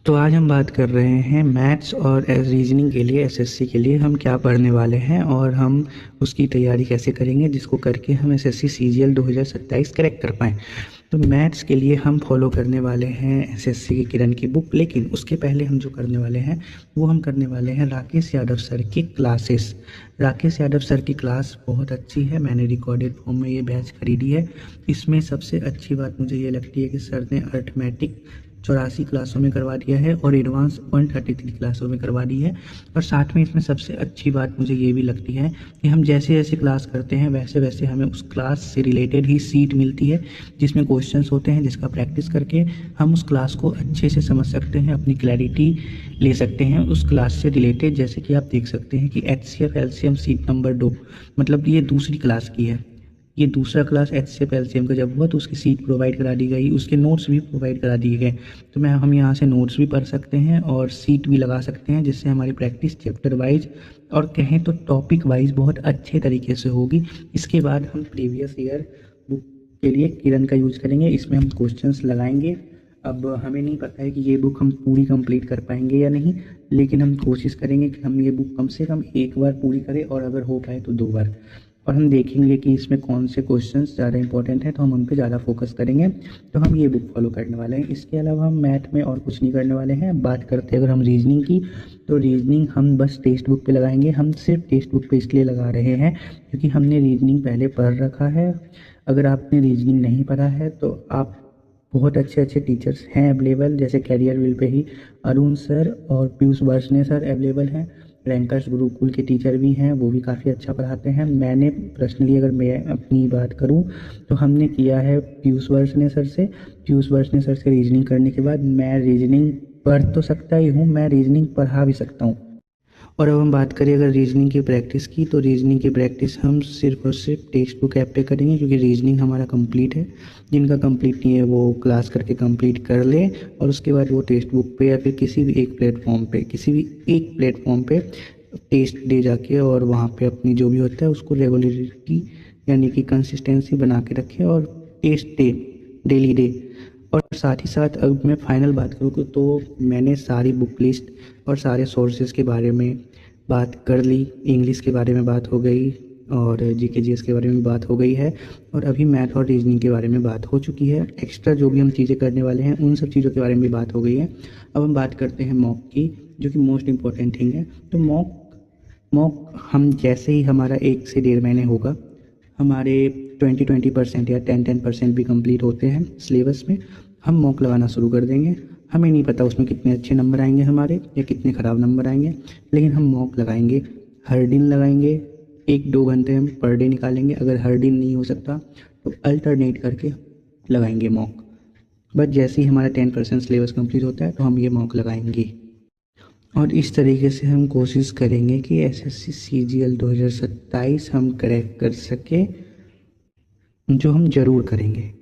तो आज हम बात कर रहे हैं मैथ्स और रीजनिंग के लिए एसएससी के लिए हम क्या पढ़ने वाले हैं और हम उसकी तैयारी कैसे करेंगे जिसको करके हम एसएससी सीजीएल 2027 क्रैक कर पाएँ। तो मैथ्स के लिए हम फॉलो करने वाले हैं एसएससी की किरण की बुक, लेकिन उसके पहले हम जो करने वाले हैं वो हम करने वाले हैं राकेश यादव सर की क्लासेस। राकेश यादव सर की क्लास बहुत अच्छी है, मैंने रिकॉर्डेड फॉर्म में ये बैच खरीदी है। इसमें सबसे अच्छी बात मुझे ये लगती है कि सर ने अर्थमेटिक 84 क्लासों में करवा दिया है और एडवांस 133 क्लासों में करवा दी है। और साथ में इसमें सबसे अच्छी बात मुझे ये भी लगती है कि हम जैसे जैसे क्लास करते हैं वैसे वैसे हमें उस क्लास से रिलेटेड ही सीट मिलती है जिसमें क्वेश्चंस होते हैं, जिसका प्रैक्टिस करके हम उस क्लास को अच्छे से समझ सकते हैं, अपनी क्लैरिटी ले सकते हैं उस क्लास से रिलेटेड। जैसे कि आप देख सकते हैं कि HCF LCM सीट नंबर 2, मतलब ये दूसरी क्लास की है। ये दूसरा क्लास HCF LCM का जब हुआ तो उसकी सीट प्रोवाइड करा दी गई, उसके नोट्स भी प्रोवाइड करा दिए गए। तो हम यहाँ से नोट्स भी पढ़ सकते हैं और सीट भी लगा सकते हैं, जिससे हमारी प्रैक्टिस चैप्टर वाइज और कहें तो टॉपिक वाइज बहुत अच्छे तरीके से होगी। इसके बाद हम प्रीवियस ईयर बुक के लिए किरण का यूज़ करेंगे, इसमें हम क्वेश्चंस लगाएंगे। अब हमें नहीं पता है कि ये बुक हम पूरी कंप्लीट कर पाएंगे या नहीं, लेकिन हम कोशिश करेंगे कि हम ये बुक कम से कम एक बार पूरी करें और अगर हो पाए तो 2 बार। और हम देखेंगे कि इसमें कौन से क्वेश्चंस ज़्यादा इंपॉर्टेंट हैं तो हम उन पे ज़्यादा फोकस करेंगे। तो हम ये बुक फॉलो करने वाले हैं। इसके अलावा हम मैथ में और कुछ नहीं करने वाले हैं। बात करते हैं अगर हम रीजनिंग की, तो रीजनिंग हम बस टेक्स्ट बुक पे लगाएंगे। हम सिर्फ टेक्स्ट बुक पे इसलिए लगा रहे हैं क्योंकि हमने रीजनिंग पहले पढ़ रखा है। अगर आपने रीजनिंग नहीं पढ़ा है तो आप बहुत अच्छे अच्छे टीचर्स हैं अवेलेबल, जैसे career will pay he Arun sir और पीयूष वार्ष्णेय सर अवेलेबल हैं। रैंकर्स गुरुकुल के टीचर भी हैं, वो भी काफ़ी अच्छा पढ़ाते हैं। मैंने पर्सनली अगर मैं अपनी बात करूं तो हमने किया है पीयूष वार्ष्णेय सर से। पीयूष वार्ष्णेय सर से रीजनिंग करने के बाद मैं रीजनिंग पढ़ तो सकता ही हूँ, मैं रीजनिंग पढ़ा भी सकता हूँ। और अब हम बात करें अगर रीजनिंग की प्रैक्टिस की, तो रीजनिंग की प्रैक्टिस हम सिर्फ और सिर्फ टेक्स्ट बुक ऐप पे करेंगे क्योंकि रीजनिंग हमारा कंप्लीट है। जिनका कंप्लीट नहीं है वो क्लास करके कंप्लीट कर ले और उसके बाद वो टेक्स्ट बुक पे या फिर किसी भी एक प्लेटफॉर्म पे टेस्ट दे जाके और वहाँ पे अपनी जो भी होता है उसको रेगुलरिटी यानी कि कंसिस्टेंसी बना के रखे और टेस्ट दे, डेली दे। और साथ ही साथ अब मैं फाइनल बात करूँ तो मैंने सारी बुक लिस्ट और सारे सोर्सेज के बारे में बात कर ली। इंग्लिश के बारे में बात हो गई और जीके जीएस के बारे में बात हो गई है और अभी मैथ और रीजनिंग के बारे में बात हो चुकी है। एक्स्ट्रा जो भी हम चीज़ें करने वाले हैं उन सब चीज़ों के बारे में भी बात हो गई है। अब हम बात करते हैं मॉक की, जो कि मोस्ट इम्पॉर्टेंट थिंग है। तो मॉक हम जैसे ही हमारा 1 से 1.5 महीने होगा, हमारे 20% या 10% भी कंप्लीट होते हैं सिलेबस में, हम मॉक लगाना शुरू कर देंगे। हमें नहीं पता उसमें कितने अच्छे नंबर आएंगे हमारे या कितने ख़राब नंबर आएंगे, लेकिन हम मॉक लगाएंगे। हर दिन लगाएंगे, 1-2 घंटे हम पर डे निकालेंगे। अगर हर दिन नहीं हो सकता तो अल्टरनेट करके लगाएंगे मॉक। बस जैसे ही हमारा 10% सिलेबस कंप्लीट होता है तो हम ये मॉक लगाएंगे। और इस तरीके से हम कोशिश करेंगे कि एसएससी सीजीएल 2027 हम क्रैक कर सकें, जो हम ज़रूर करेंगे।